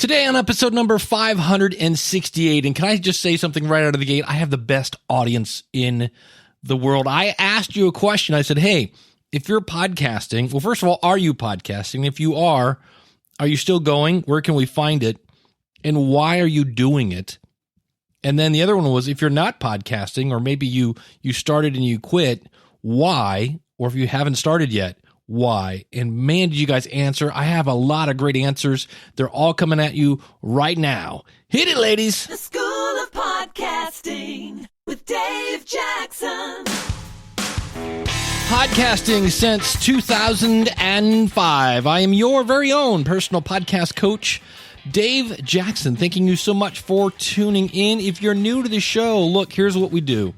Today on episode number 568, and can I just say something right out of the gate? I have the best audience in the world. I asked you a question. I said, hey, if you're podcasting, well, first of all, are you podcasting? If you are you still going? Where can we find it? And why are you doing it? And then the other one was, if you're not podcasting, or maybe you started and you quit, why? Or if you haven't started yet, why? And man, did you guys answer. I have a lot of great answers. They're all coming at you right now. Hit it, ladies. The School of Podcasting with Dave Jackson. Podcasting since 2005. I am your very own personal podcast coach, Dave Jackson. Thanking you so much for tuning in. If you're new to the show, look, here's what we do.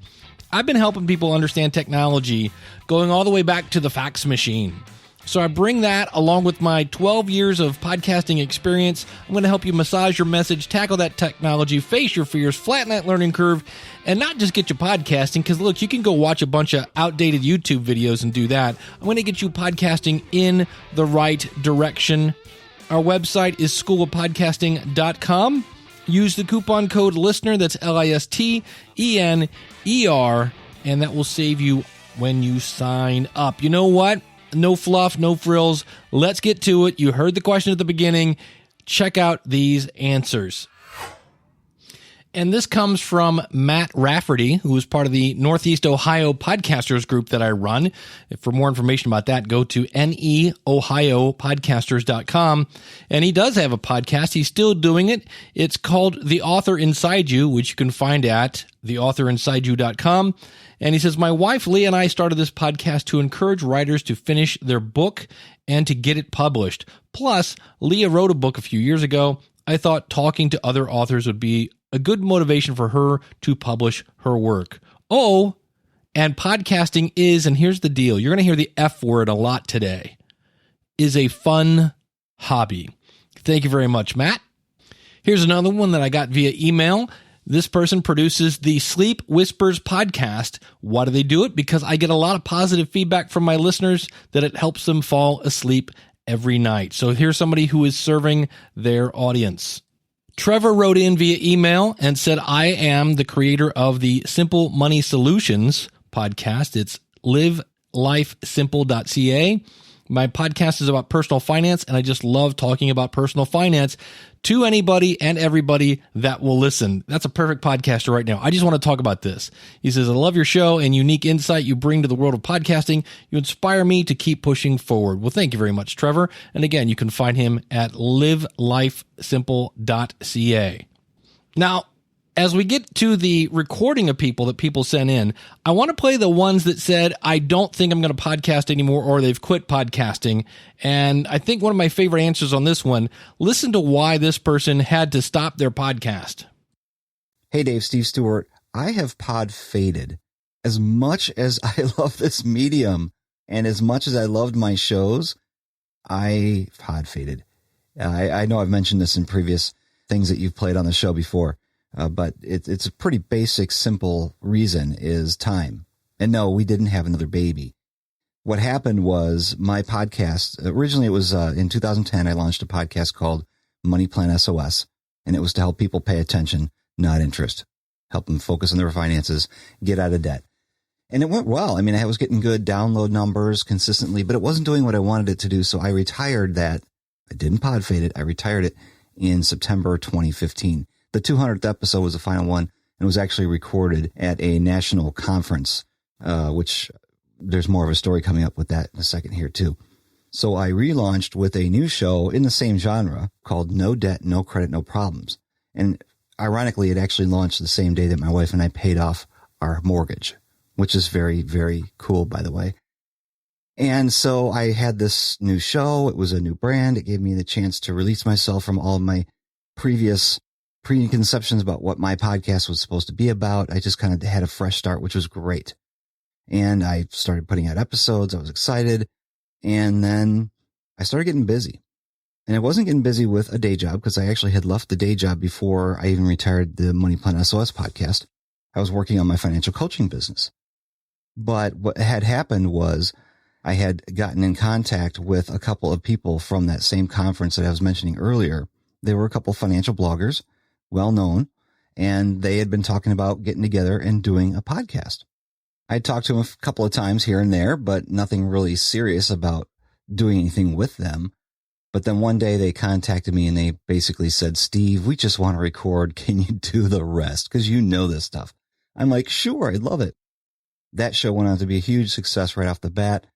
I've been helping people understand technology going all the way back to the fax machine. So I bring that along with my 12 years of podcasting experience. I'm going to help you massage your message, tackle that technology, face your fears, flatten that learning curve, and not just get you podcasting, because look, you can go watch a bunch of outdated YouTube videos and do that. I'm going to get you podcasting in the right direction. Our website is schoolofpodcasting.com. Use the coupon code LISTENER, that's LISTENER, and that will save you when you sign up. You know what? No fluff, no frills. Let's get to it. You heard the question at the beginning. Check out these answers. And this comes from Matt Rafferty, who is part of the Northeast Ohio Podcasters group that I run. For more information about that, go to neohiopodcasters.com. And he does have a podcast. He's still doing it. It's called The Author Inside You, which you can find at theauthorinside.you.com. And he says, my wife, Leah, and I started this podcast to encourage writers to finish their book and to get it published. Plus, Leah wrote a book a few years ago. I thought talking to other authors would be a good motivation for her to publish her work. Oh, and podcasting is, and here's the deal, you're going to hear the F word a lot today, is a fun hobby. Thank you very much, Matt. Here's another one that I got via email. This person produces the Sleep Whispers podcast. Why do they do it? Because I get a lot of positive feedback from my listeners that it helps them fall asleep every night. So here's somebody who is serving their audience. Trevor wrote in via email and said, I am the creator of the Simple Money Solutions podcast. It's livelifesimple.ca. My podcast is about personal finance, and I just love talking about personal finance to anybody and everybody that will listen. That's a perfect podcaster right now. I just want to talk about this. He says, I love your show and unique insight you bring to the world of podcasting. You inspire me to keep pushing forward. Well, thank you very much, Trevor. And again, you can find him at livelifesimple.ca. Now, as we get to the recording of people that people sent in, I want to play the ones that said, I don't think I'm going to podcast anymore, or they've quit podcasting. And I think one of my favorite answers on this one, listen to why this person had to stop their podcast. Hey, Dave, Steve Stewart. I have pod faded. As much as I love this medium and as much as I loved my shows, I pod faded. I know I've mentioned this in previous things that you've played on the show before. But it's a pretty basic, simple reason is time. And no, we didn't have another baby. What happened was my podcast, originally it was in 2010, I launched a podcast called Money Plan SOS, and it was to help people pay attention, not interest, help them focus on their finances, get out of debt. And it went well. I mean, I was getting good download numbers consistently, but it wasn't doing what I wanted it to do. So I retired that. I didn't pod fade it. I retired it in September 2015. The 200th episode was the final one, and was actually recorded at a national conference, which there's more of a story coming up with that in a second here too. So I relaunched with a new show in the same genre called No Debt, No Credit, No Problems. And ironically, it actually launched the same day that my wife and I paid off our mortgage, which is very, very cool, by the way. And so I had this new show. It was a new brand. It gave me the chance to release myself from all of my previous preconceptions about what my podcast was supposed to be about. I just kind of had a fresh start, which was great. And I started putting out episodes. I was excited. And then I started getting busy. And I wasn't getting busy with a day job because I actually had left the day job before I even retired the Money Plan SOS podcast. I was working on my financial coaching business. But what had happened was I had gotten in contact with a couple of people from that same conference that I was mentioning earlier They were a couple of financial bloggers, well known, and they had been talking about getting together and doing a podcast. I had talked to them a couple of times here and there, but nothing really serious about doing anything with them. But then one day they contacted me and they basically said, Steve, we just want to record. Can you do the rest? Because you know this stuff. I'm like, sure, I'd love it. That show went on to be a huge success right off the bat.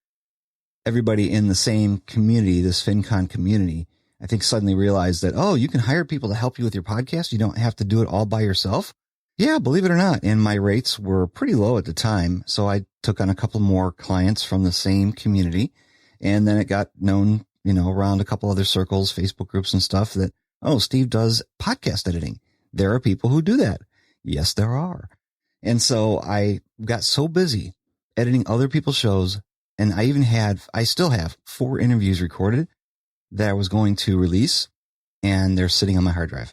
Everybody in the same community, this FinCon community, I think suddenly realized that, oh, you can hire people to help you with your podcast. You don't have to do it all by yourself. Yeah, believe it or not. And my rates were pretty low at the time. So I took on a couple more clients from the same community. And then it got known, around a couple other circles, Facebook groups and stuff that, oh, Steve does podcast editing. There are people who do that. Yes, there are. And so I got so busy editing other people's shows. And I still have 4 interviews recorded that I was going to release, and they're sitting on my hard drive.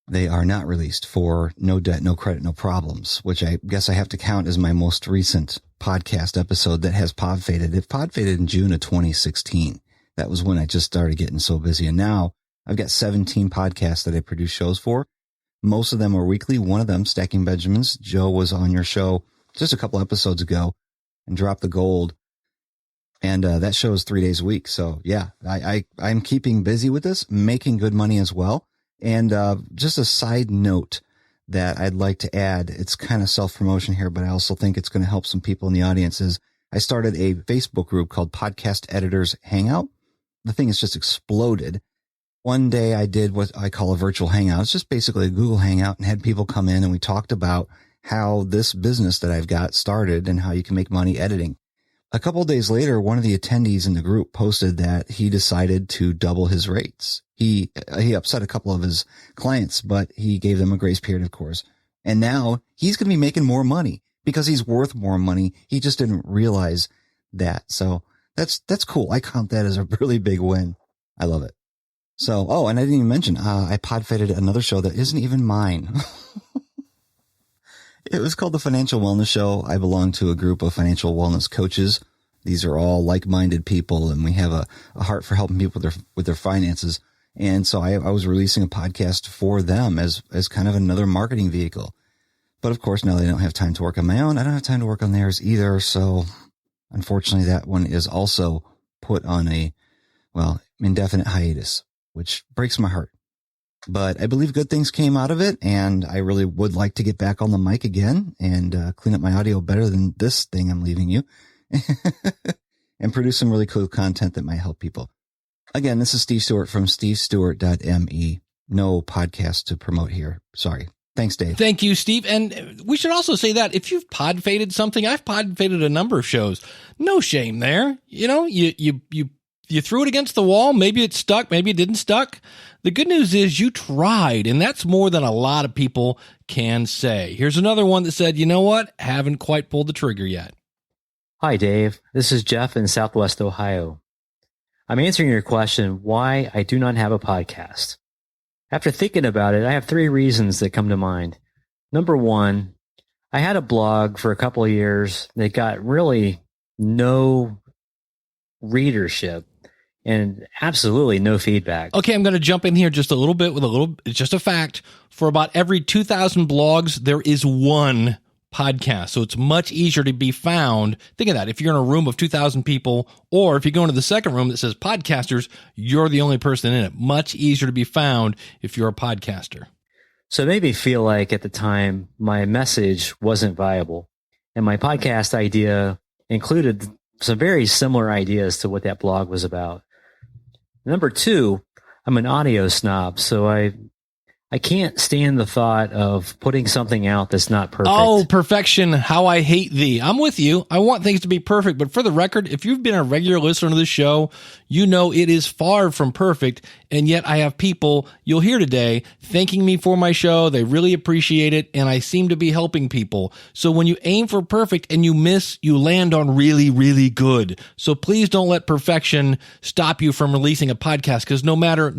They are not released for No Debt, No Credit, No Problems, which I guess I have to count as my most recent podcast episode that has pod faded. It pod faded in June of 2016. That was when I just started getting so busy. And now I've got 17 podcasts that I produce shows for. Most of them are weekly. One of them, Stacking Benjamins. Joe was on your show just a couple episodes ago and dropped the gold. And that show is 3 days a week. So yeah, I'm keeping busy with this, making good money as well. And just a side note that I'd like to add, it's kind of self-promotion here, but I also think it's going to help some people in the audience, is I started a Facebook group called Podcast Editors Hangout. The thing has just exploded. One day I did what I call a virtual hangout. It's just basically a Google Hangout, and had people come in and we talked about how this business that I've got started and how you can make money editing. A couple of days later, one of the attendees in the group posted that he decided to double his rates. He upset a couple of his clients, but he gave them a grace period, of course. And now he's going to be making more money because he's worth more money. He just didn't realize that. So that's cool. I count that as a really big win. I love it. So, oh, and I didn't even mention, I pod-faded another show that isn't even mine. It was called the Financial Wellness Show. I belong to a group of financial wellness coaches. These are all like-minded people, and we have a heart for helping people with their finances. And so I was releasing a podcast for them as kind of another marketing vehicle. But of course, now they don't have time to work on my own. I don't have time to work on theirs either. So unfortunately, that one is also put on a, indefinite hiatus, which breaks my heart. But I believe good things came out of it, and I really would like to get back on the mic again and clean up my audio better than this thing I'm leaving you and produce some really cool content that might help people. Again, this is Steve Stewart from stevestewart.me. No podcast to promote here. Sorry. Thanks, Dave. Thank you, Steve. And we should also say that if you've pod faded something, I've pod faded a number of shows. No shame there. You threw it against the wall. Maybe it stuck. Maybe it didn't stuck. The good news is you tried, and that's more than a lot of people can say. Here's another one that said, you know what? Haven't quite pulled the trigger yet. Hi, Dave. This is Jeff in Southwest Ohio. I'm answering your question, why I do not have a podcast. After thinking about it, I have 3 reasons that come to mind. Number 1, I had a blog for a couple of years that got really no readership and absolutely no feedback. Okay, I'm going to jump in here just a little bit with just a fact. For about every 2,000 blogs, there is one podcast. So it's much easier to be found. Think of that. If you're in a room of 2,000 people, or if you go into the second room that says podcasters, you're the only person in it. Much easier to be found if you're a podcaster. So it made me feel like at the time my message wasn't viable. And my podcast idea included some very similar ideas to what that blog was about. Number 2, I'm an audio snob, so I can't stand the thought of putting something out that's not perfect. Oh, perfection, how I hate thee. I'm with you. I want things to be perfect, but for the record, if you've been a regular listener to this show, you know it is far from perfect, and yet I have people you'll hear today thanking me for my show. They really appreciate it, and I seem to be helping people. So when you aim for perfect and you miss, you land on really, really good. So please don't let perfection stop you from releasing a podcast, because no matter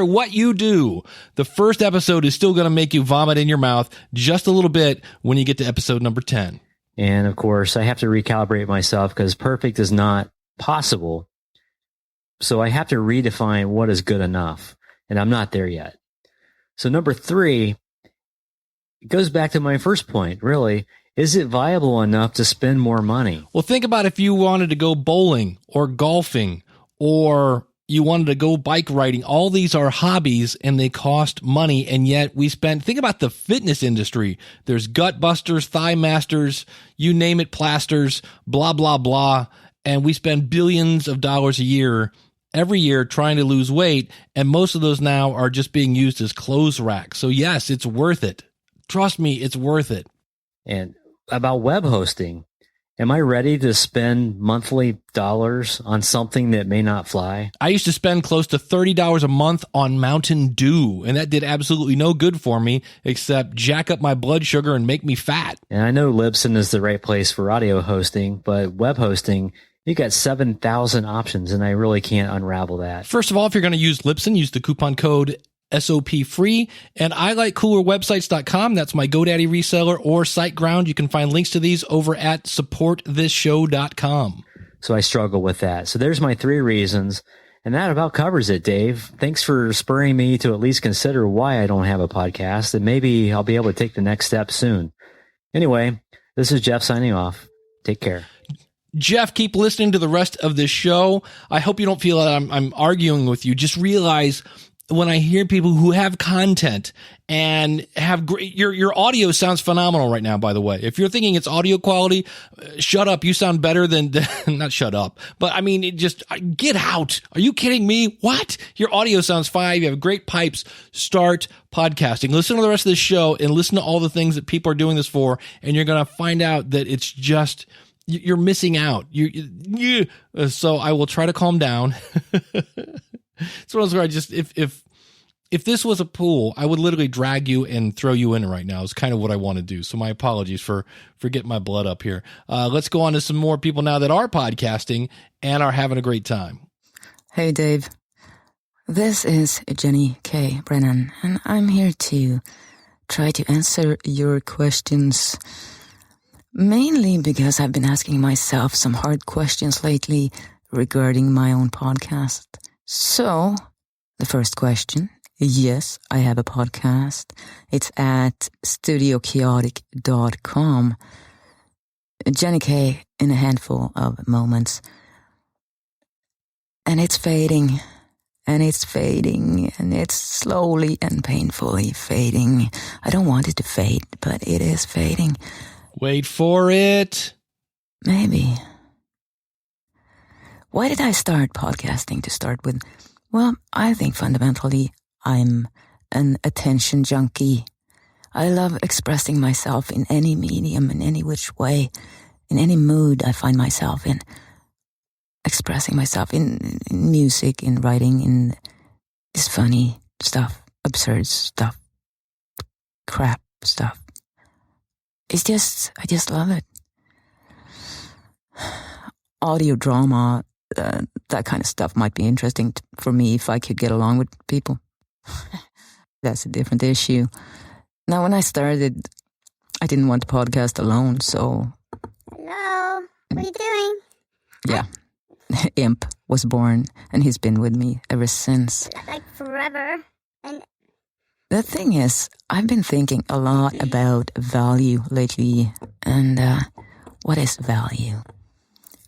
what you do, the first episode is still going to make you vomit in your mouth just a little bit when you get to episode number 10. And of course, I have to recalibrate myself because perfect is not possible. So I have to redefine what is good enough. and I'm not there yet. So number 3, it goes back to my first point, really. Is it viable enough to spend more money? Well, think about if you wanted to go bowling or golfing or you wanted to go bike riding. All these are hobbies and they cost money. And yet think about the fitness industry. There's gut busters, thigh masters, you name it, plasters, blah, blah, blah. And we spend billions of dollars every year trying to lose weight. And most of those now are just being used as clothes racks. So yes, it's worth it. Trust me, it's worth it. And about web hosting, am I ready to spend monthly dollars on something that may not fly? I used to spend close to $30 a month on Mountain Dew, and that did absolutely no good for me except jack up my blood sugar and make me fat. And I know Libsyn is the right place for audio hosting, but web hosting, you got 7,000 options, and I really can't unravel that. First of all, if you're going to use Libsyn, use the coupon code SOP free, and I like coolerwebsites.com. That's my GoDaddy reseller, or SiteGround. You can find links to these over at supportthisShow.com. So I struggle with that. So there's my 3 reasons, and that about covers it, Dave. Thanks for spurring me to at least consider why I don't have a podcast, and maybe I'll be able to take the next step soon. Anyway, this is Jeff signing off. Take care. Jeff, keep listening to the rest of this show. I hope you don't feel that I'm arguing with you. Just realize when I hear people who have content and have great, your audio sounds phenomenal right now, by the way. If you're thinking it's audio quality, shut up. You sound better than not shut up, but I mean, get out. Are you kidding me? What? Your audio sounds fine. You have great pipes. Start podcasting. Listen to the rest of the show and listen to all the things that people are doing this for. And you're going to find out that it's just, you're missing out. So I will try to calm down. It's one of those where I just, if this was a pool, I would literally drag you and throw you in right now. Is kind of what I want to do. So my apologies for getting my blood up here. Let's go on to some more people now that are podcasting and are having a great time. Hey, Dave. This is Jenny K. Brennan, and I'm here to try to answer your questions, mainly because I've been asking myself some hard questions lately regarding my own podcast. So, the first question, yes, I have a podcast. It's at studiochaotic.com. Jenny K in a handful of moments. And it's fading, and it's fading, and it's slowly and painfully fading. I don't want it to fade, but it is fading. Wait for it. Maybe. Why did I start podcasting to start with? Well, I think fundamentally I'm an attention junkie. I love expressing myself in any medium, in any which way, in any mood I find myself in. Expressing myself in music, in writing, in this funny stuff, absurd stuff, crap stuff. I just love it. Audio drama, that kind of stuff might be interesting for me if I could get along with people. That's a different issue. Now, when I started, I didn't want to podcast alone, so... Hello, what are you doing? Yeah. Imp was born, and he's been with me ever since. Like forever. And The thing is, I've been thinking a lot about value lately, and what is value?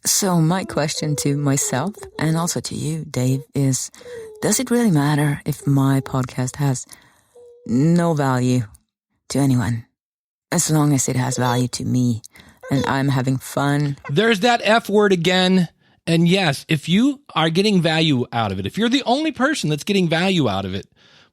So my question to myself, and also to you, Dave, is, does it really matter if my podcast has no value to anyone? As long as it has value to me, and I'm having fun. There's that F word again. And yes, if you are getting value out of it, if you're the only person that's getting value out of it,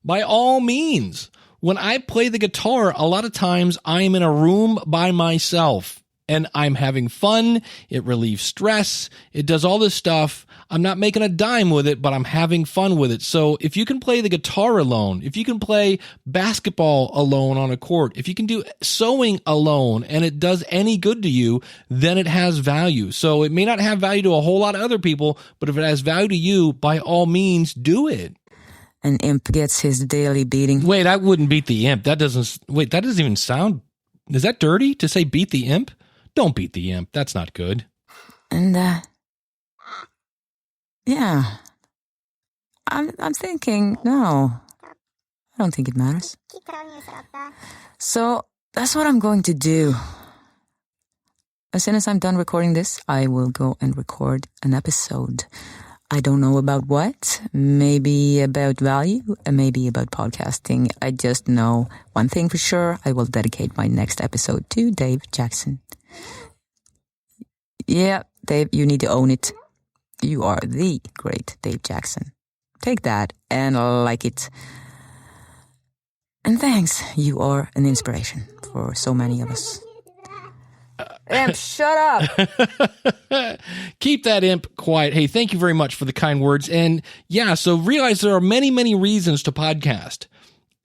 by all means. When I play the guitar, a lot of times I'm in a room by myself and I'm having fun. It relieves stress. It does all this stuff. I'm not making a dime with it, but I'm having fun with it. So if you can play the guitar alone, if you can play basketball alone on a court, if you can do sewing alone and it does any good to you, then it has value. So it may not have value to a whole lot of other people, but if it has value to you, by all means, do it. And Imp gets his daily beating. Wait, I wouldn't beat the Imp. That doesn't even sound, is that dirty to say beat the Imp? Don't beat the Imp. That's not good. And, yeah. I'm thinking, no, I don't think it matters. Keep telling yourself that. So that's what I'm going to do. As soon as I'm done recording this, I will go and record an episode. I don't know about what, maybe about value, maybe about podcasting. I just know one thing for sure. I will dedicate my next episode to Dave Jackson. Yeah, Dave, you need to own it. You are the great Dave Jackson. Take that and like it. And thanks. You are an inspiration for so many of us. Imp, shut up. Keep that imp quiet. Hey, thank you very much for the kind words. And yeah, so realize there are many, many reasons to podcast.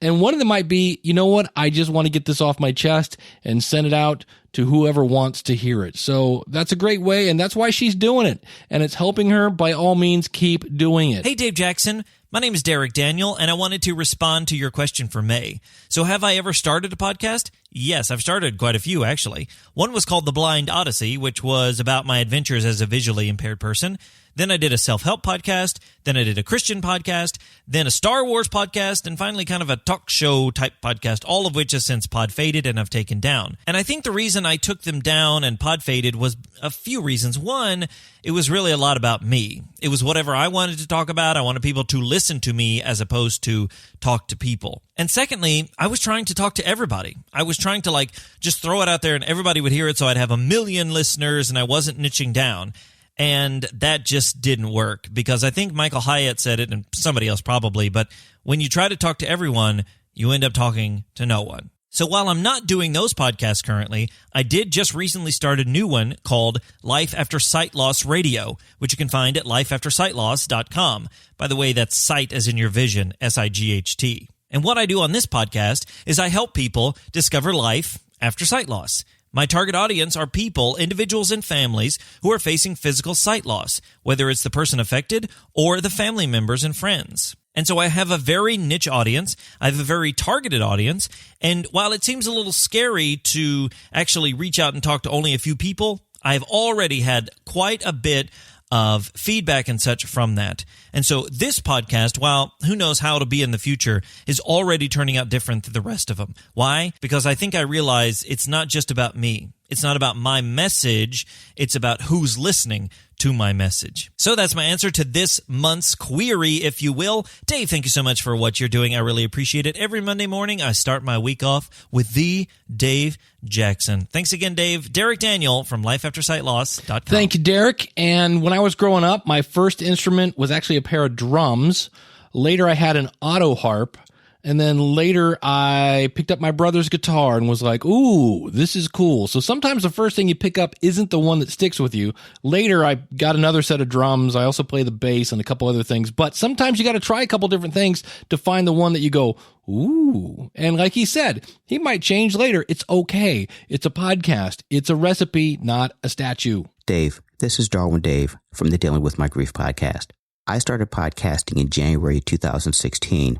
And one of them might be, you know what? I just want to get this off my chest and send it out to whoever wants to hear it. So that's a great way, and that's why she's doing it. And it's helping her. By all means, keep doing it. Hey, Dave Jackson. My name is Derek Daniel, and I wanted to respond to your question for May. So have I ever started a podcast? Yes, I've started quite a few, actually. One was called The Blind Odyssey, which was about my adventures as a visually impaired person. Then I did a self-help podcast. Then I did a Christian podcast. Then a Star Wars podcast. And finally kind of a talk show type podcast, all of which has since pod faded and I've taken down. And I think the reason I took them down and pod faded was a few reasons. One, it was really a lot about me. It was whatever I wanted to talk about. I wanted people to listen to me as opposed to talk to people. And secondly, I was trying to talk to everybody. I was trying to just throw it out there and everybody would hear it so I'd have 1 million listeners and I wasn't niching down. And that just didn't work because I think Michael Hyatt said it and somebody else probably, but when you try to talk to everyone, you end up talking to no one. So while I'm not doing those podcasts currently, I did just recently start a new one called Life After Sight Loss Radio, which you can find at lifeaftersightloss.com. By the way, that's sight as in your vision, S-I-G-H-T. And what I do on this podcast is I help people discover life after sight loss. My target audience are people, individuals, and families who are facing physical sight loss, whether it's the person affected or the family members and friends. And so I have a very niche audience. I have a very targeted audience. And while it seems a little scary to actually reach out and talk to only a few people, I've already had quite a bit of feedback and such from that. And so this podcast, while who knows how it'll be in the future, is already turning out different than the rest of them. Why? Because I think I realize it's not just about me. It's not about my message. It's about who's listening to my message. So that's my answer to this month's query, if you will. Dave, thank you so much for what you're doing. I really appreciate it. Every Monday morning, I start my week off with the Dave Jackson. Thanks again, Dave. Derek Daniel from lifeaftersightloss.com. Thank you, Derek. And when I was growing up, my first instrument was actually a pair of drums. Later, I had an auto harp. And then later, I picked up my brother's guitar and was like, ooh, this is cool. So sometimes the first thing you pick up isn't the one that sticks with you. Later, I got another set of drums. I also play the bass and a couple other things. But sometimes you got to try a couple different things to find the one that you go, ooh. And like he said, he might change later. It's okay. It's a podcast. It's a recipe, not a statue. Dave, this is Darwin Dave from the Dealing with My Grief podcast. I started podcasting in January 2016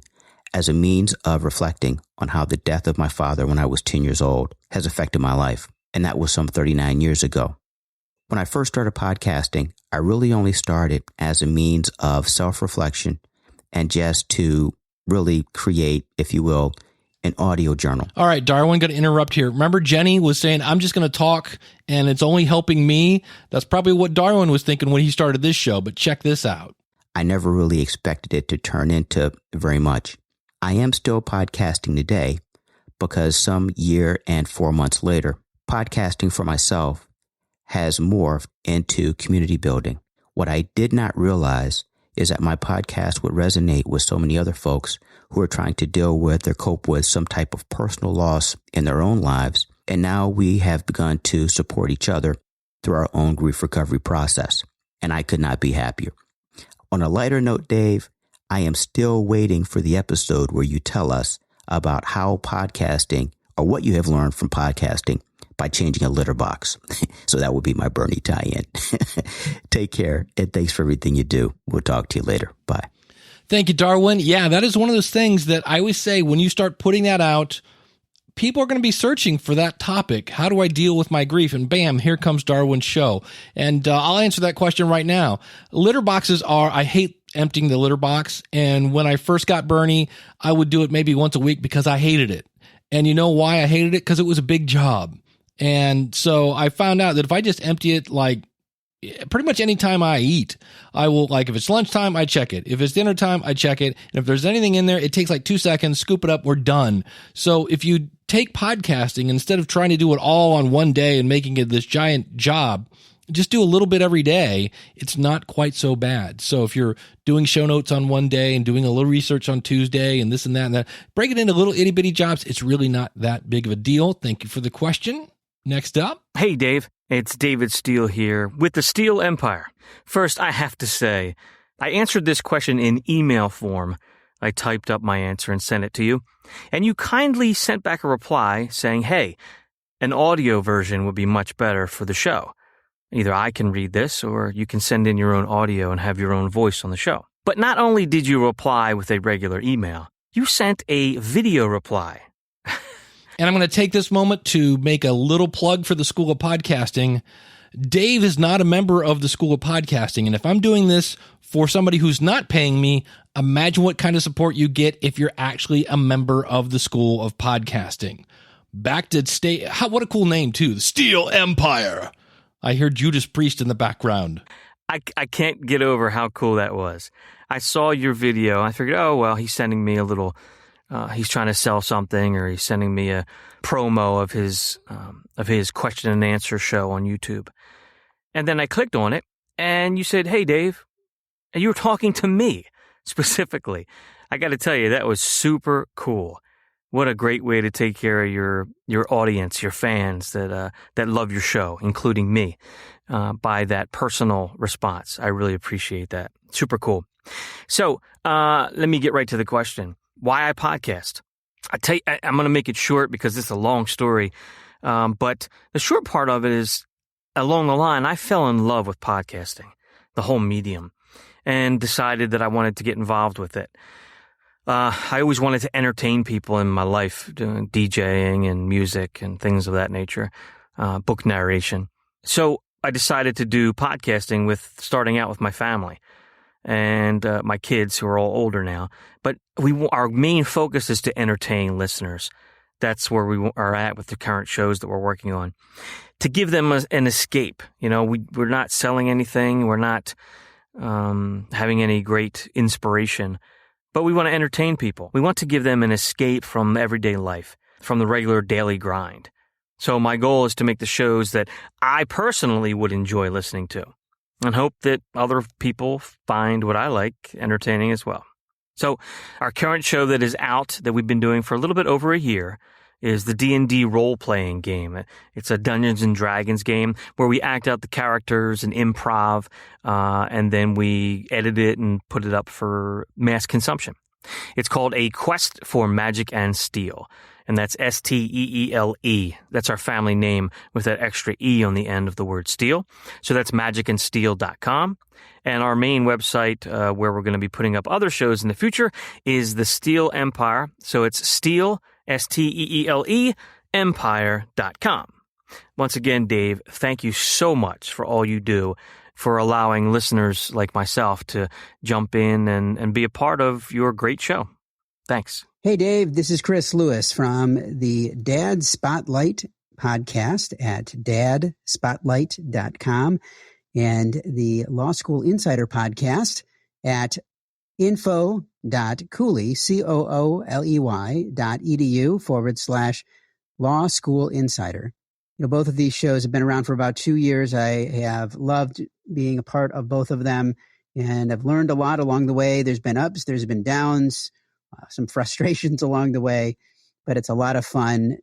as a means of reflecting on how the death of my father when I was 10 years old has affected my life. And that was some 39 years ago. When I first started podcasting, I really only started as a means of self-reflection and just to really create, if you will, an audio journal. All right, Darwin, going to interrupt here. Remember Jenny was saying, I'm just going to talk and it's only helping me. That's probably what Darwin was thinking when he started this show, but check this out. I never really expected it to turn into very much. I am still podcasting today because some year and 4 months later, podcasting for myself has morphed into community building. What I did not realize is that my podcast would resonate with so many other folks who are trying to deal with or cope with some type of personal loss in their own lives. And now we have begun to support each other through our own grief recovery process. And I could not be happier. On a lighter note, Dave, I am still waiting for the episode where you tell us about how podcasting or what you have learned from podcasting by changing a litter box. So that would be my Bernie tie-in. Take care, and thanks for everything you do. We'll talk to you later. Bye. Thank you, Darwin. Yeah, that is one of those things that I always say when you start putting that out, people are going to be searching for that topic. How do I deal with my grief? And bam, here comes Darwin's show. And I'll answer that question right now. Litter boxes are, I hate emptying the litter box. And when I first got Bernie, I would do it maybe once a week because I hated it. And you know why I hated it? Because it was a big job. And so I found out that if I just empty it like pretty much any time I eat, I will, like, if it's lunchtime, I check it. If it's dinner time, I check it. And if there's anything in there, it takes like 2 seconds, scoop it up, we're done. So if you take podcasting, instead of trying to do it all on one day and making it this giant job, just do a little bit every day. It's not quite so bad. So if you're doing show notes on one day and doing a little research on Tuesday and this and that, break it into little itty bitty jobs. It's really not that big of a deal. Thank you for the question. Next up. Hey, Dave. It's David Steele here with the Steele Empire. First, I have to say, I answered this question in email form. I typed up my answer and sent it to you. And you kindly sent back a reply saying, hey, an audio version would be much better for the show. Either I can read this or you can send in your own audio and have your own voice on the show. But not only did you reply with a regular email, you sent a video reply. And I'm going to take this moment to make a little plug for the School of Podcasting. Dave is not a member of the School of Podcasting. And if I'm doing this for somebody who's not paying me, imagine what kind of support you get if you're actually a member of the School of Podcasting. Back to what a cool name, too. The Steele Empire. I hear Judas Priest in the background. I can't get over how cool that was. I saw your video. I figured, oh, well, he's sending me a little... he's trying to sell something, or he's sending me a promo of his question and answer show on YouTube. And then I clicked on it, and you said, hey, Dave. And you were talking to me specifically. I got to tell you, that was super cool. What a great way to take care of your audience, your fans that love your show, including me, by that personal response. I really appreciate that. Super cool. So let me get right to the question. Why I podcast? I'm going to make it short because it's a long story. But the short part of it is, along the line, I fell in love with podcasting, the whole medium, and decided that I wanted to get involved with it. I always wanted to entertain people in my life, doing DJing and music and things of that nature, book narration. So I decided to do podcasting starting out with my family and my kids, who are all older now. But our main focus is to entertain listeners. That's where we are at with the current shows that we're working on, to give them an escape. You know, we're not selling anything. We're not having any great inspiration, but we want to entertain people. We want to give them an escape from everyday life, from the regular daily grind. So my goal is to make the shows that I personally would enjoy listening to, and hope that other people find what I like entertaining as well. So our current show that is out, that we've been doing for a little bit over a year, is the D&D role-playing game. It's a Dungeons & Dragons game where we act out the characters and improv, and then we edit it and put it up for mass consumption. It's called A Quest for Magic and Steel, and that's STEELE. That's our family name with that extra E on the end of the word steel. So that's magicandsteel.com. And our main website, where we're going to be putting up other shows in the future, is the Steele Empire. So it's Steele, STEELE, empire.com. Once again, Dave, thank you so much for all you do, for allowing listeners like myself to jump in and be a part of your great show. Thanks. Hey, Dave, this is Chris Lewis from the Dad Spotlight podcast at dadspotlight.com and the Law School Insider podcast at info.cooley, COOLEY.edu/Law School Insider. You know, both of these shows have been around for about 2 years. I have loved being a part of both of them, and I've learned a lot along the way. There's been ups, there's been downs, some frustrations along the way, but it's a lot of fun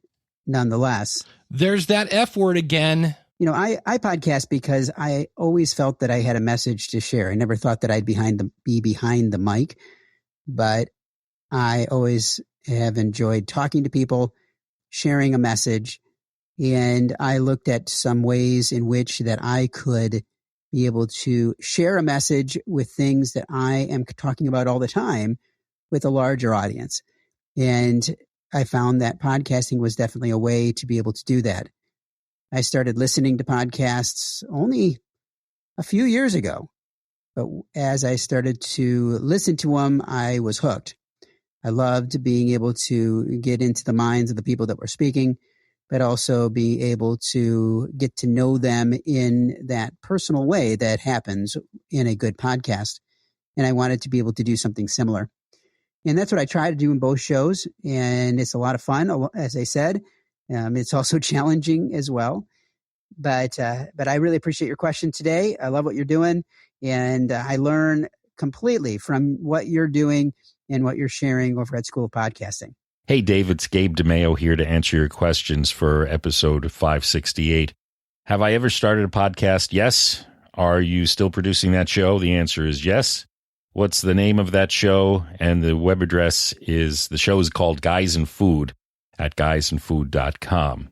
nonetheless. There's that F word again. You know, I podcast because I always felt that I had a message to share. I never thought that I'd be behind the mic, but I always have enjoyed talking to people, sharing a message, and I looked at some ways in which that I could be able to share a message with things that I am talking about all the time with a larger audience. And I found that podcasting was definitely a way to be able to do that. I started listening to podcasts only a few years ago. But as I started to listen to them, I was hooked. I loved being able to get into the minds of the people that were speaking, but also be able to get to know them in that personal way that happens in a good podcast. And I wanted to be able to do something similar. And that's what I try to do in both shows. And it's a lot of fun, as I said. It's also challenging as well. But I really appreciate your question today. I love what you're doing. And I learn completely from what you're doing and what you're sharing over at School of Podcasting. Hey, Dave, it's Gabe DeMayo here to answer your questions for episode 568. Have I ever started a podcast? Yes. Are you still producing that show? The answer is yes. What's the name of that show? And the web address is, the show is called Guys and Food at guysandfood.com.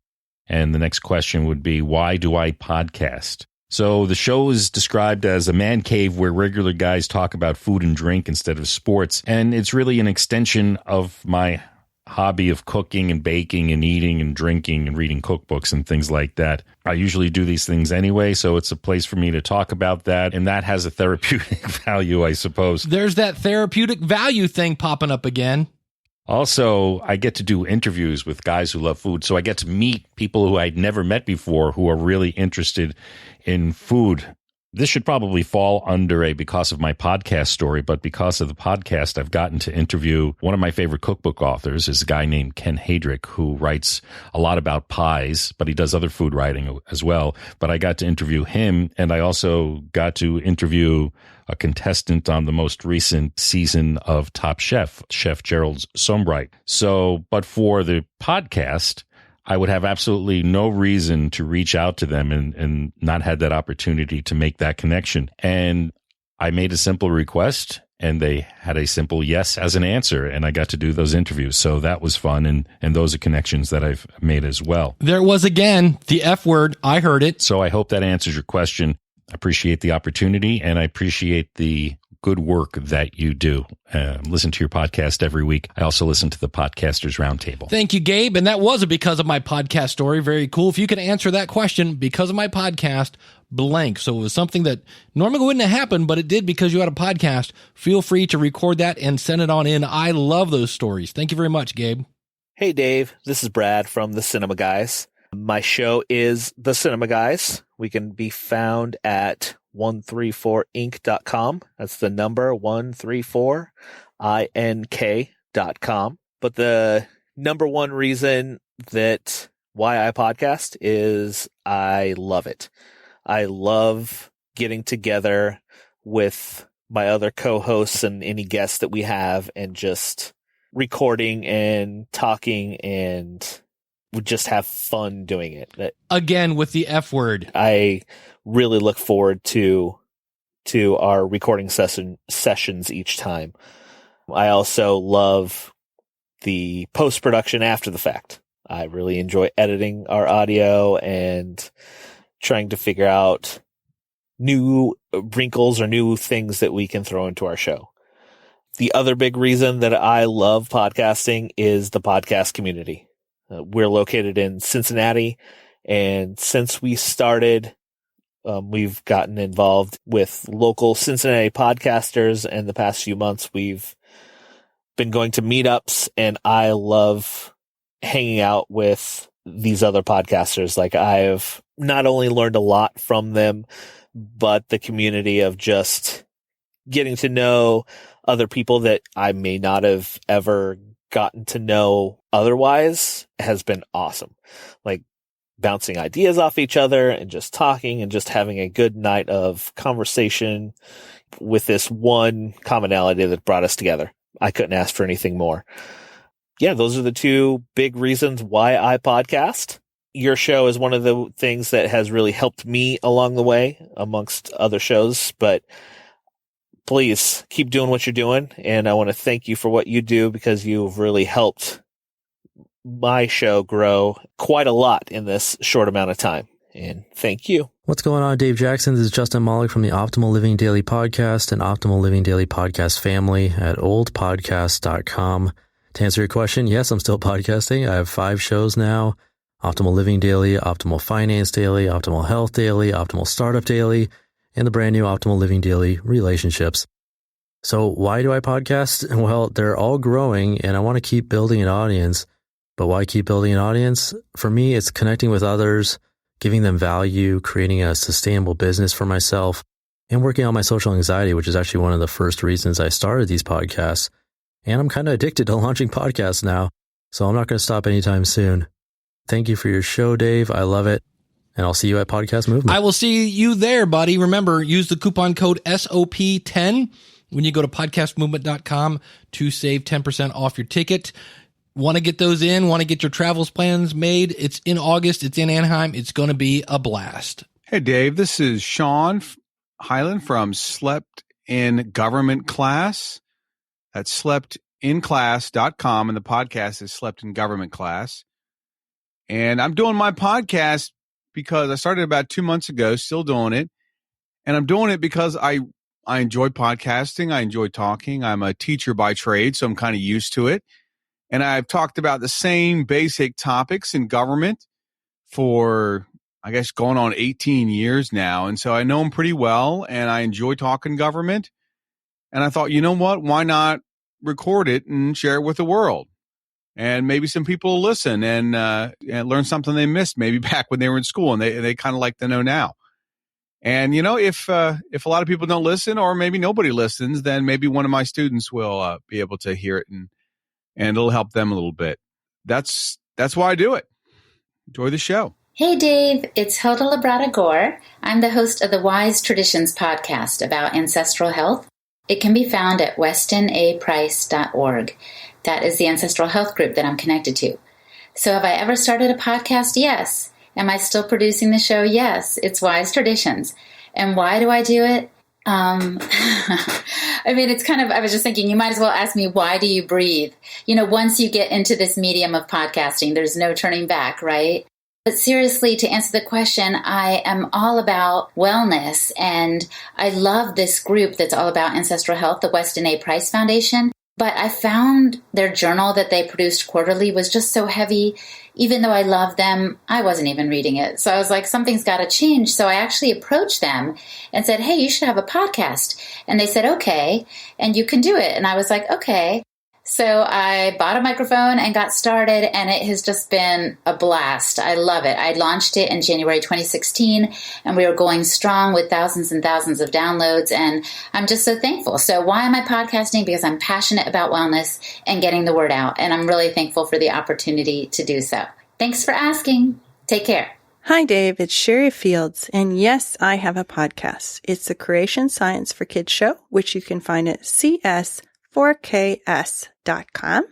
And the next question would be, why do I podcast? So the show is described as a man cave where regular guys talk about food and drink instead of sports. And it's really an extension of my hobby of cooking and baking and eating and drinking and reading cookbooks and things like that. I usually do these things anyway, so it's a place for me to talk about that. And that has a therapeutic value, I suppose. There's that therapeutic value thing popping up again. Also, I get to do interviews with guys who love food. So I get to meet people who I'd never met before who are really interested in food. This should probably fall under a because of my podcast story, but because of the podcast, I've gotten to interview one of my favorite cookbook authors is a guy named Ken Heydrich, who writes a lot about pies, but he does other food writing as well. But I got to interview him, and I also got to interview a contestant on the most recent season of Top Chef, Chef Gerald Sombright. So, but for the podcast, I would have absolutely no reason to reach out to them and not had that opportunity to make that connection. And I made a simple request, and they had a simple yes as an answer, and I got to do those interviews. So that was fun, and those are connections that I've made as well. There was, again, the F word. I heard it. So I hope that answers your question. I appreciate the opportunity, and I appreciate the good work that you do. Listen to your podcast every week. I also listen to the Podcasters Roundtable. Thank you, Gabe. And that was a because of my podcast story. Very cool. If you could answer that question, because of my podcast, blank. So it was something that normally wouldn't have happened, but it did because you had a podcast. Feel free to record that and send it on in. I love those stories. Thank you very much, Gabe. Hey, Dave. This is Brad from The Cinema Guys. My show is The Cinema Guys. We can be found at 134inc.com. That's the number 134ink.com. But the number one reason that why I podcast is I love it. I love getting together with my other co-hosts and any guests that we have and just recording and talking, and we just have fun doing it. Again, with the F word. I really look forward to our recording sessions each time. I also love the post-production after the fact. I really enjoy editing our audio and trying to figure out new wrinkles or new things that we can throw into our show. The other big reason that I love podcasting is the podcast community. We're located in Cincinnati, and since we started, we've gotten involved with local Cincinnati podcasters, and the past few months we've been going to meetups, and I love hanging out with these other podcasters. Like, I've not only learned a lot from them, but the community of just getting to know other people that I may not have ever gotten to know otherwise has been awesome. Like, bouncing ideas off each other and just talking and just having a good night of conversation with this one commonality that brought us together. I couldn't ask for anything more. Yeah, those are the two big reasons why I podcast. Your show is one of the things that has really helped me along the way amongst other shows, but please keep doing what you're doing. And I want to thank you for what you do, because you've really helped my show grow quite a lot in this short amount of time. And thank you. What's going on, Dave Jackson? This is Justin Mollick from the Optimal Living Daily Podcast and Optimal Living Daily Podcast family at oldpodcast.com. To answer your question, yes, I'm still podcasting. I have 5 shows now: Optimal Living Daily, Optimal Finance Daily, Optimal Health Daily, Optimal Startup Daily, and the brand new Optimal Living Daily Relationships. So why do I podcast? Well, they're all growing and I want to keep building an audience. But why keep building an audience? For me, it's connecting with others, giving them value, creating a sustainable business for myself, and working on my social anxiety, which is actually one of the first reasons I started these podcasts. And I'm kind of addicted to launching podcasts now, so I'm not going to stop anytime soon. Thank you for your show, Dave. I love it. And I'll see you at Podcast Movement. I will see you there, buddy. Remember, use the coupon code SOP10 when you go to podcastmovement.com to save 10% off your ticket. Want to get those in? Want to get your travels plans made? It's in August. It's in Anaheim. It's going to be a blast. Hey, Dave. This is Sean Hyland from Slept in Government Class. That's sleptinclass.com, and the podcast is Slept in Government Class. And I'm doing my podcast because I started about 2 months ago, still doing it. And I'm doing it because I enjoy podcasting. I enjoy talking. I'm a teacher by trade, so I'm kind of used to it. And I've talked about the same basic topics in government for, I guess, going on 18 years now. And so I know them pretty well, and I enjoy talking government. And I thought, you know what? Why not record it and share it with the world? And maybe some people will listen and learn something they missed maybe back when they were in school, and they kind of like to know now. And, you know, if a lot of people don't listen, or maybe nobody listens, then maybe one of my students will be able to hear it, and it'll help them a little bit. That's why I do it. Enjoy the show. Hey, Dave. It's Hilda Labrada Gore. I'm the host of the Wise Traditions podcast about ancestral health. It can be found at westinaprice.org. That is the ancestral health group that I'm connected to. So have I ever started a podcast? Yes. Am I still producing the show? Yes. It's Wise Traditions. And why do I do it? I mean, it's kind of, I was just thinking, you might as well ask me, why do you breathe? You know, once you get into this medium of podcasting, there's no turning back, right? But seriously, to answer the question, I am all about wellness, and I love this group that's all about ancestral health, the Weston A. Price Foundation. But I found their journal that they produced quarterly was just so heavy. Even though I love them, I wasn't even reading it. So I was like, something's got to change. So I actually approached them and said, hey, you should have a podcast. And they said, okay, and you can do it. And I was like, okay. So I bought a microphone and got started, and it has just been a blast. I love it. I launched it in January 2016, and we are going strong with thousands and thousands of downloads, and I'm just so thankful. So why am I podcasting? Because I'm passionate about wellness and getting the word out, and I'm really thankful for the opportunity to do so. Thanks for asking. Take care. Hi, Dave. It's Sherry Fields, and yes, I have a podcast. It's the Creation Science for Kids show, which you can find at cs4ks.com.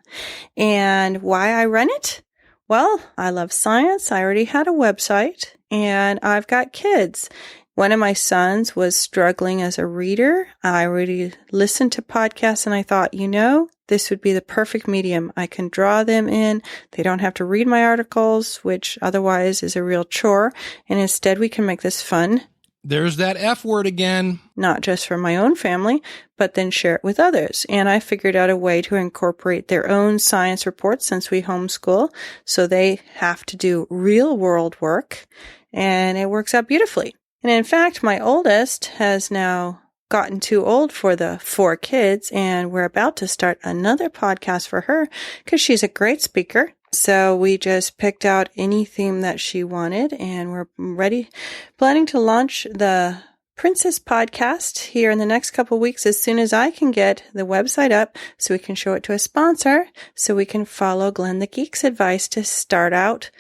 And why I run it? Well, I love science. I already had a website, and I've got kids. One of my sons was struggling as a reader. I already listened to podcasts, and I thought, you know, this would be the perfect medium. I can draw them in. They don't have to read my articles, which otherwise is a real chore. And instead, we can make this fun. There's that F word again. Not just for my own family, but then share it with others. And I figured out a way to incorporate their own science reports since we homeschool. So they have to do real world work, and it works out beautifully. And in fact, my oldest has now gotten too old for the 4 kids, and we're about to start another podcast for her because she's a great speaker. So we just picked out any theme that she wanted, and we're planning to launch the Princess podcast here in the next couple of weeks as soon as I can get the website up so we can show it to a sponsor, so we can follow Glenn the Geek's advice to start out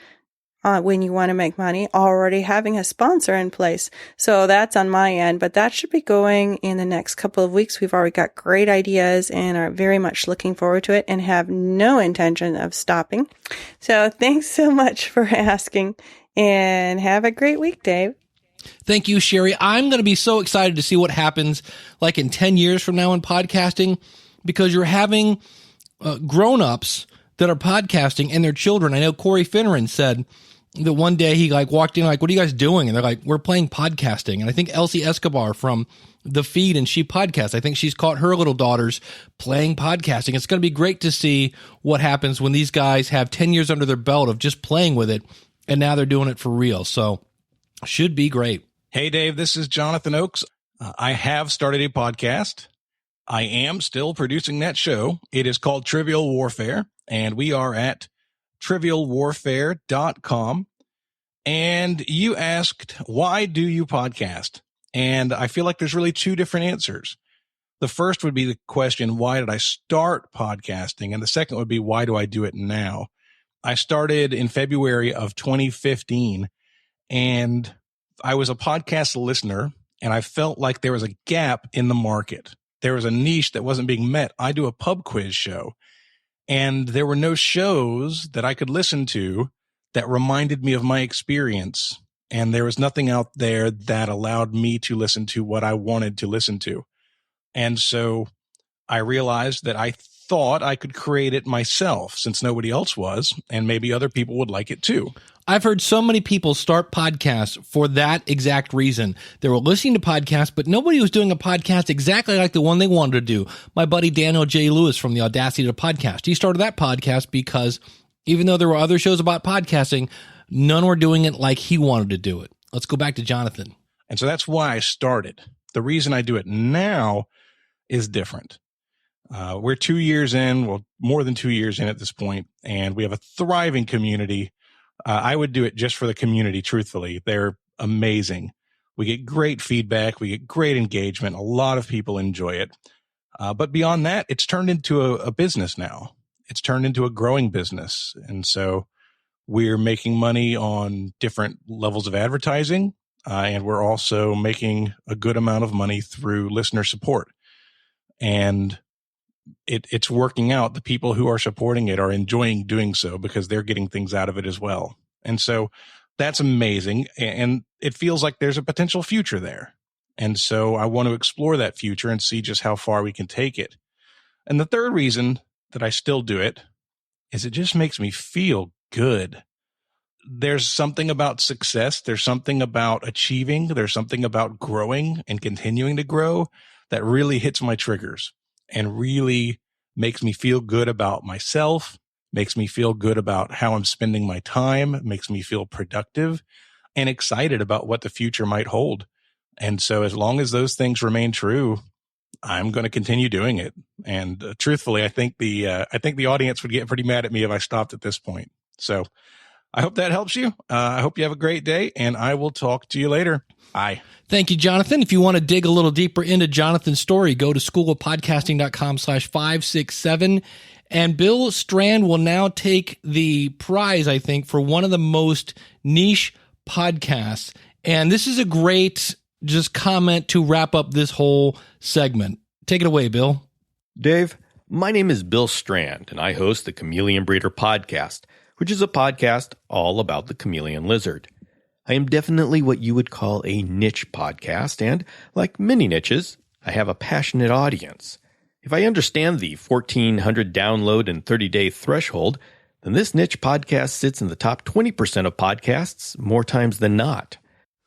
when you want to make money, already having a sponsor in place. So that's on my end, but that should be going in the next couple of weeks. We've already got great ideas and are very much looking forward to it and have no intention of stopping. So thanks so much for asking, and have a great week, Dave. Thank you, Sherry. I'm going to be so excited to see what happens like in 10 years from now in podcasting, because you're having grown-ups that are podcasting and their children. I know Corey Finneran said that one day he walked in what are you guys doing? And they're like, we're playing podcasting. And I think Elsie Escobar from The Feed and She Podcasts, I think she's caught her little daughters playing podcasting. It's going to be great to see what happens when these guys have 10 years under their belt of just playing with it, and now they're doing it for real. So should be great. Hey, Dave, this is Jonathan Oakes. I have started a podcast. I am still producing that show. It is called Trivial Warfare, and we are at trivialwarfare.com. And you asked, why do you podcast? And I feel like there's really two different answers. The first would be the question, why did I start podcasting? And the second would be, why do I do it now? I started in February of 2015, and I was a podcast listener, and I felt like there was a gap in the market. There was a niche that wasn't being met. I do a pub quiz show, and there were no shows that I could listen to that reminded me of my experience. And there was nothing out there that allowed me to listen to what I wanted to listen to. And so I realized that I thought I could create it myself since nobody else was, and maybe other people would like it too. I've heard so many people start podcasts for that exact reason. They were listening to podcasts, but nobody was doing a podcast exactly like the one they wanted to do. My buddy Daniel J. Lewis from the Audacity to Podcast, he started that podcast because even though there were other shows about podcasting, none were doing it like he wanted to do it. Let's go back to Jonathan. And so that's why I started. The reason I do it now is different. We're 2 years in, well, more than 2 years in at this point, and we have a thriving community. I would do it just for the community, truthfully. They're amazing. We get great feedback. We get great engagement. A lot of people enjoy it. But beyond that, it's turned into a business now. It's turned into a growing business. And so we're making money on different levels of advertising, and we're also making a good amount of money through listener support. And it's working out. The people who are supporting it are enjoying doing so because they're getting things out of it as well. And so that's amazing. And it feels like there's a potential future there. And so I want to explore that future and see just how far we can take it. And the third reason that I still do it is it just makes me feel good. There's something about success. There's something about achieving. There's something about growing and continuing to grow that really hits my triggers and really makes me feel good about myself, makes me feel good about how I'm spending my time, makes me feel productive and excited about what the future might hold. And so as long as those things remain true, I'm going to continue doing it. And truthfully, I think the audience would get pretty mad at me if I stopped at this point. So I hope that helps you. I hope you have a great day, and I will talk to you later. Bye. Thank you, Jonathan. If you want to dig a little deeper into Jonathan's story, go to schoolofpodcasting.com/567. And Bill Strand will now take the prize, I think, for one of the most niche podcasts. And this is a great just comment to wrap up this whole segment. Take it away, Bill. Dave, my name is Bill Strand, and I host the Chameleon Breeder Podcast, which is a podcast all about the chameleon lizard. I am definitely what you would call a niche podcast, and like many niches, I have a passionate audience. If I understand the 1,400 download and 30-day threshold, then this niche podcast sits in the top 20% of podcasts more times than not.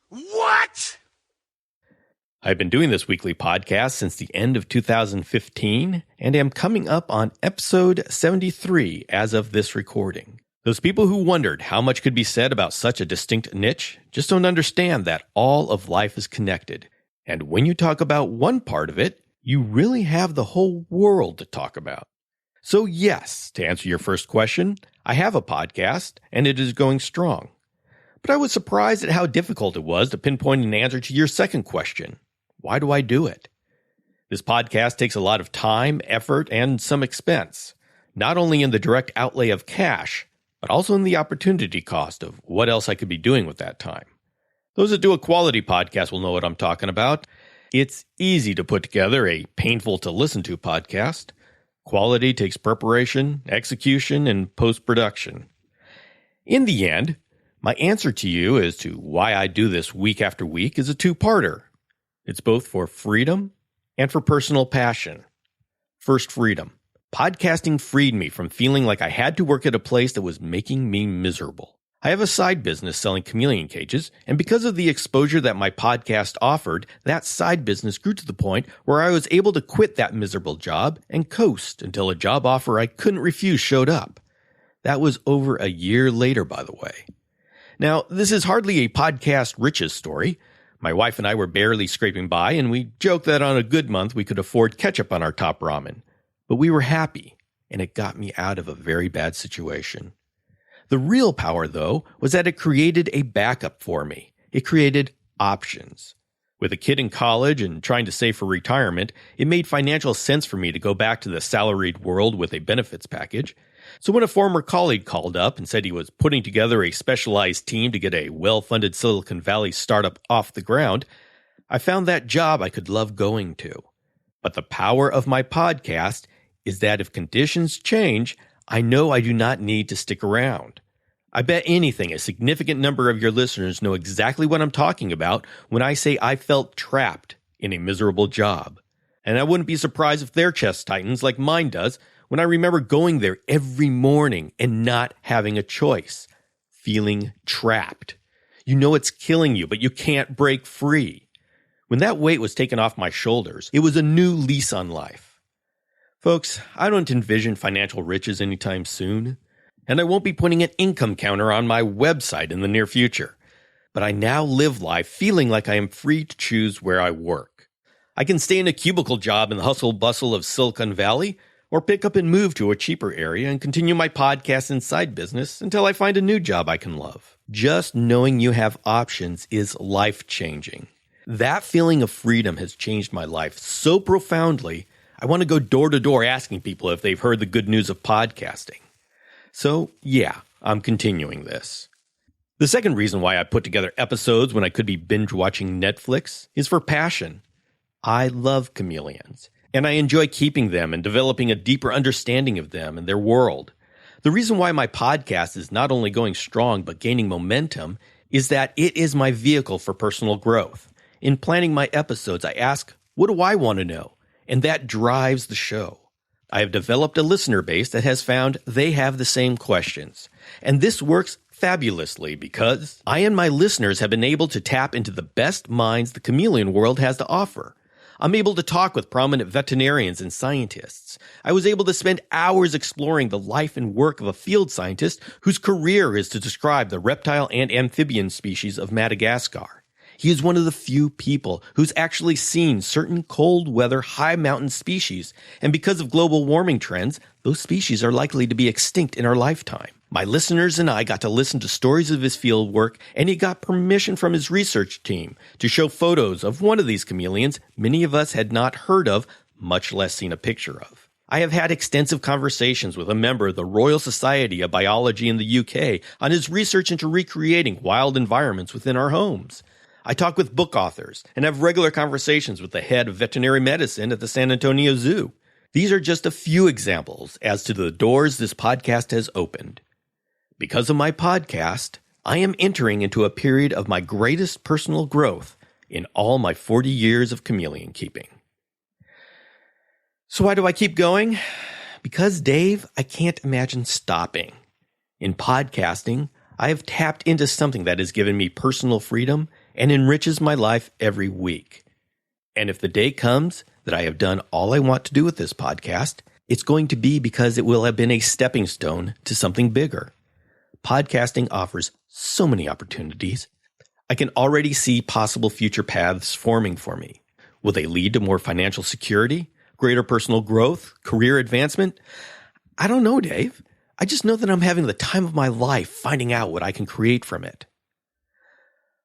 What? I've been doing this weekly podcast since the end of 2015, and am coming up on episode 73 as of this recording. Those people who wondered how much could be said about such a distinct niche just don't understand that all of life is connected. And when you talk about one part of it, you really have the whole world to talk about. So yes, to answer your first question, I have a podcast, and it is going strong. But I was surprised at how difficult it was to pinpoint an answer to your second question. Why do I do it? This podcast takes a lot of time, effort, and some expense, not only in the direct outlay of cash, but also in the opportunity cost of what else I could be doing with that time. Those that do a quality podcast will know what I'm talking about. It's easy to put together a painful-to-listen-to podcast. Quality takes preparation, execution, and post-production. In the end, my answer to you as to why I do this week after week is a two-parter. It's both for freedom and for personal passion. First, freedom. Podcasting freed me from feeling like I had to work at a place that was making me miserable. I have a side business selling chameleon cages, and because of the exposure that my podcast offered, that side business grew to the point where I was able to quit that miserable job and coast until a job offer I couldn't refuse showed up. That was over a year later, by the way. Now, this is hardly a podcast riches story, My wife and I were barely scraping by, and we joked that on a good month we could afford ketchup on our top ramen. But we were happy, and it got me out of a very bad situation. The real power, though, was that it created a backup for me. It created options. With a kid in college and trying to save for retirement, it made financial sense for me to go back to the salaried world with a benefits package. So when a former colleague called up and said he was putting together a specialized team to get a well-funded Silicon Valley startup off the ground, I found that job I could love going to. But the power of my podcast is that if conditions change, I know I do not need to stick around. I bet anything a significant number of your listeners know exactly what I'm talking about when I say I felt trapped in a miserable job. And I wouldn't be surprised if their chest tightens like mine does when I remember going there every morning and not having a choice, feeling trapped. You know it's killing you, but you can't break free. When that weight was taken off my shoulders, it was a new lease on life. Folks, I don't envision financial riches anytime soon, and I won't be putting an income counter on my website in the near future. But I now live life feeling like I am free to choose where I work. I can stay in a cubicle job in the hustle bustle of Silicon Valley, or pick up and move to a cheaper area and continue my podcast and side business until I find a new job I can love. Just knowing you have options is life-changing. That feeling of freedom has changed my life so profoundly, I want to go door to door asking people if they've heard the good news of podcasting. So, yeah, I'm continuing this. The second reason why I put together episodes when I could be binge-watching Netflix is for passion. I love chameleons, and I enjoy keeping them and developing a deeper understanding of them and their world. The reason why my podcast is not only going strong but gaining momentum is that it is my vehicle for personal growth. In planning my episodes, I ask, what do I want to know? And that drives the show. I have developed a listener base that has found they have the same questions. And this works fabulously because I and my listeners have been able to tap into the best minds the chameleon world has to offer. I'm able to talk with prominent veterinarians and scientists. I was able to spend hours exploring the life and work of a field scientist whose career is to describe the reptile and amphibian species of Madagascar. He is one of the few people who's actually seen certain cold weather high mountain species, and because of global warming trends, those species are likely to be extinct in our lifetime. My listeners and I got to listen to stories of his field work, and he got permission from his research team to show photos of one of these chameleons many of us had not heard of, much less seen a picture of. I have had extensive conversations with a member of the Royal Society of Biology in the UK on his research into recreating wild environments within our homes. I talk with book authors and have regular conversations with the head of veterinary medicine at the San Antonio Zoo. These are just a few examples as to the doors this podcast has opened. Because of my podcast, I am entering into a period of my greatest personal growth in all my 40 years of chameleon keeping. So why do I keep going? Because, Dave, I can't imagine stopping. In podcasting, I have tapped into something that has given me personal freedom and enriches my life every week. And if the day comes that I have done all I want to do with this podcast, it's going to be because it will have been a stepping stone to something bigger. Podcasting offers so many opportunities. I can already see possible future paths forming for me. Will they lead to more financial security, greater personal growth, career advancement? I don't know, Dave. I just know that I'm having the time of my life finding out what I can create from it.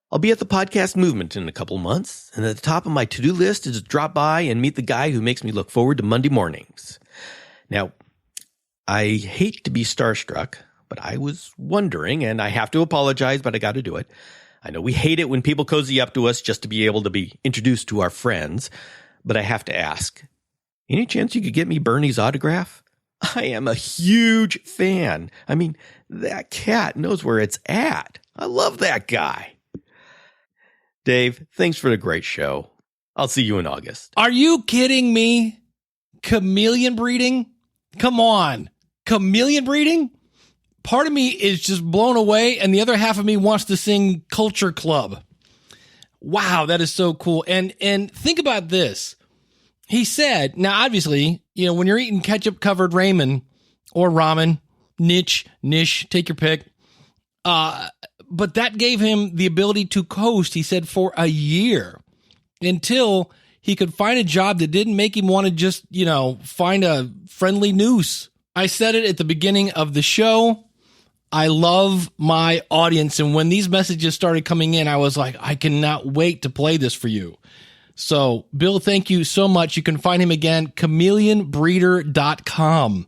I'll be at the podcast movement in a couple months, and at the top of my to-do list is to drop by and meet the guy who makes me look forward to Monday mornings. Now, I hate to be starstruck, but I was wondering, and I have to apologize, but I got to do it. I know we hate it when people cozy up to us just to be able to be introduced to our friends, but I have to ask, any chance you could get me Bernie's autograph? I am a huge fan. I mean, that cat knows where it's at. I love that guy. Dave, thanks for the great show. I'll see you in August. Are you kidding me? Chameleon breeding? Come on. Chameleon breeding? Part of me is just blown away, and the other half of me wants to sing Culture Club. Wow, that is so cool. And think about this. He said, now obviously, you know, when you're eating ketchup-covered ramen or ramen, niche, take your pick. But But that gave him the ability to coast, he said, for a year until he could find a job that didn't make him want to just, find a friendly noose. I said it at the beginning of the show. I love my audience. And when these messages started coming in, I was like, I cannot wait to play this for you. So, Bill, thank you so much. You can find him again, chameleonbreeder.com.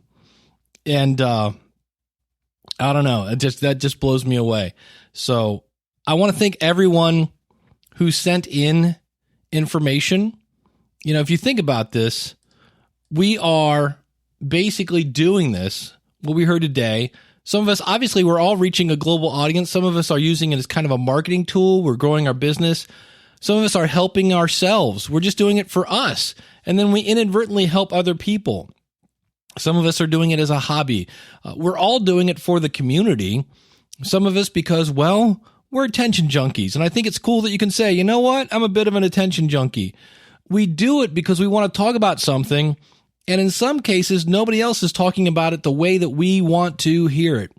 And I don't know, that just blows me away. So I want to thank everyone who sent in information. If you think about this, we are basically doing this, what we heard today. Some of us, obviously, we're all reaching a global audience. Some of us are using it as kind of a marketing tool. We're growing our business. Some of us are helping ourselves. We're just doing it for us. And then we inadvertently help other people. Some of us are doing it as a hobby. We're all doing it for the community. Some of us because, well, we're attention junkies. And I think it's cool that you can say, you know what? I'm a bit of an attention junkie. We do it because we want to talk about something. And in some cases, nobody else is talking about it the way that we want to hear it.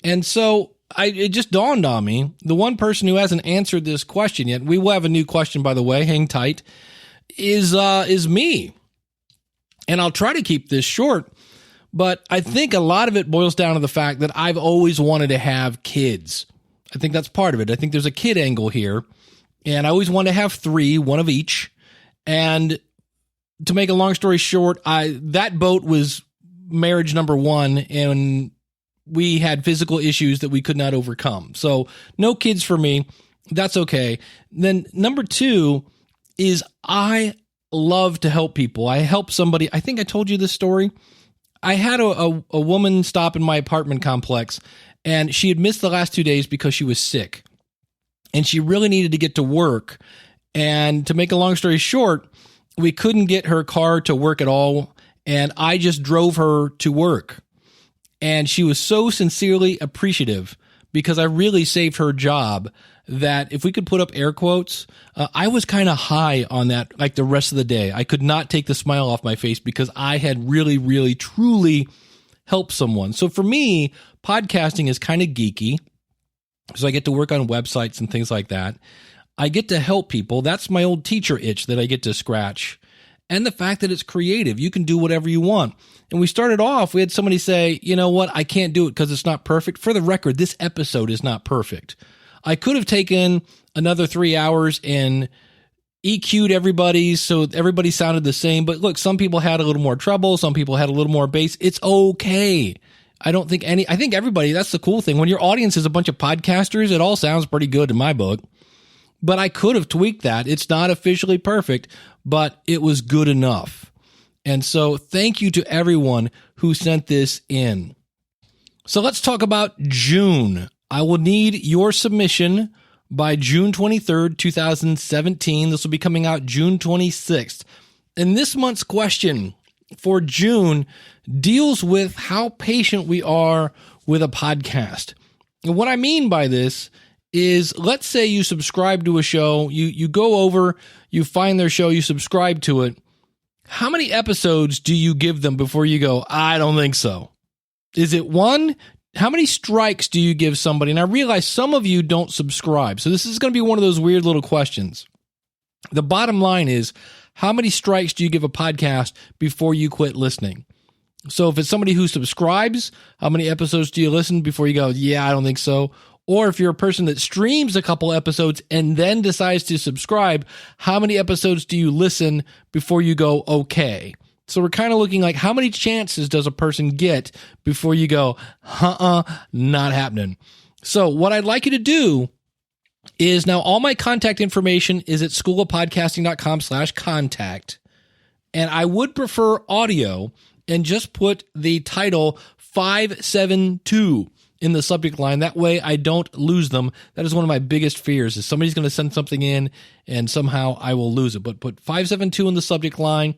And so it just dawned on me, the one person who hasn't answered this question yet, we will have a new question, by the way, hang tight, is me. And I'll try to keep this short, but I think a lot of it boils down to the fact that I've always wanted to have kids. I think that's part of it. I think there's a kid angle here, and I always wanted to have 3, one of each. And to make a long story short, that boat was marriage number 1, and we had physical issues that we could not overcome. So no kids for me. That's okay. Then number 2 is I love to help people. I help somebody. I think I told you this story. I had a woman stop in my apartment complex, and she had missed the last 2 days because she was sick, and she really needed to get to work. And to make a long story short, we couldn't get her car to work at all, and I just drove her to work. And she was so sincerely appreciative because I really saved her job that if we could put up air quotes, I was kind of high on that like the rest of the day. I could not take the smile off my face because I had really, really, truly helped someone. So for me, podcasting is kind of geeky. So I get to work on websites and things like that. I get to help people. That's my old teacher itch that I get to scratch. And the fact that it's creative. You can do whatever you want. And we started off, we had somebody say, you know what, I can't do it because it's not perfect. For the record, this episode is not perfect. I could have taken another 3 hours and EQ'd everybody so everybody sounded the same. But look, some people had a little more trouble. Some people had a little more bass. It's okay. I think everybody, that's the cool thing. When your audience is a bunch of podcasters, it all sounds pretty good in my book. But I could have tweaked that. It's not officially perfect, but it was good enough. And so thank you to everyone who sent this in. So let's talk about June. I will need your submission by June 23rd, 2017. This will be coming out June 26th. And this month's question for June deals with how patient we are with a podcast. And what I mean by this is, let's say you subscribe to a show, you go over, you find their show, you subscribe to it. How many episodes do you give them before you go, I don't think so? Is it 1? How many strikes do you give somebody? And I realize some of you don't subscribe. So this is going to be one of those weird little questions. The bottom line is, how many strikes do you give a podcast before you quit listening? So if it's somebody who subscribes, how many episodes do you listen before you go, yeah, I don't think so? Or if you're a person that streams a couple episodes and then decides to subscribe, how many episodes do you listen before you go, okay? So we're kind of looking like, how many chances does a person get before you go, not happening? So what I'd like you to do is, now all my contact information is at schoolofpodcasting.com/contact. And I would prefer audio, and just put the title 572 in the subject line. That way I don't lose them. That is one of my biggest fears, is somebody's going to send something in and somehow I will lose it. But put 572 in the subject line.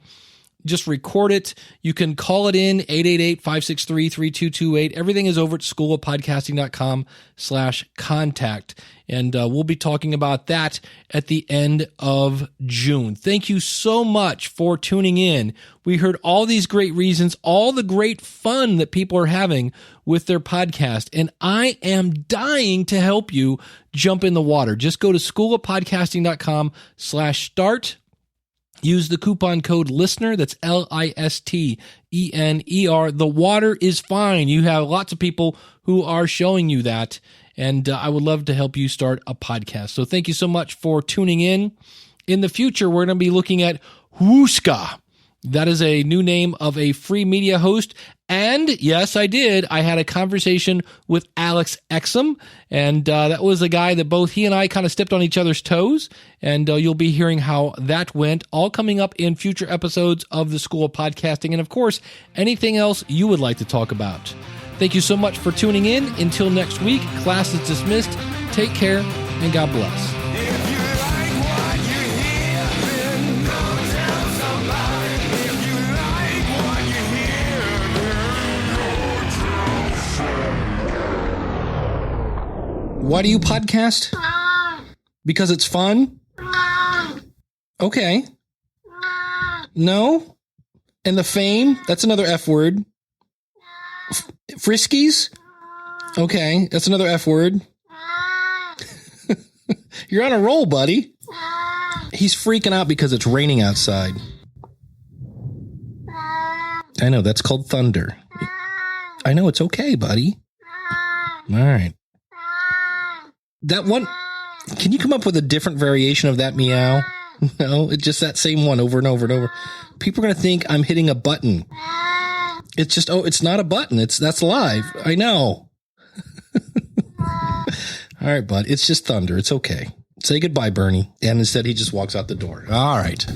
just record it. You can call it in 888-563-3228. Everything is over at schoolofpodcasting.com/contact. And we'll be talking about that at the end of June. Thank you so much for tuning in. We heard all these great reasons, all the great fun that people are having with their podcast. And I am dying to help you jump in the water. Just go to schoolofpodcasting.com/start. Use the coupon code LISTENER. That's LISTENER. The water is fine. You have lots of people who are showing you that. And I would love to help you start a podcast. So thank you so much for tuning in. In the future, we're going to be looking at Whooska. That is a new name of a free media host. And yes, I did. I had a conversation with Alex Exum, and that was a guy that both he and I kind of stepped on each other's toes. And you'll be hearing how that went, all coming up in future episodes of the School of Podcasting. And of course, anything else you would like to talk about. Thank you so much for tuning in. Until next week, class is dismissed. Take care, and God bless. Why do you podcast? Because it's fun? Okay. No? And the fame? That's another F word. Friskies? Okay, that's another F word. You're on a roll, buddy. He's freaking out because it's raining outside. I know, that's called thunder. I know, it's okay, buddy. All right. That one, can you come up with a different variation of that meow? No, it's just that same one over and over and over. People are going to think I'm hitting a button. It's just, it's not a button. That's live. I know. All right, bud. It's just thunder. It's okay. Say goodbye, Bernie. And instead he just walks out the door. All right.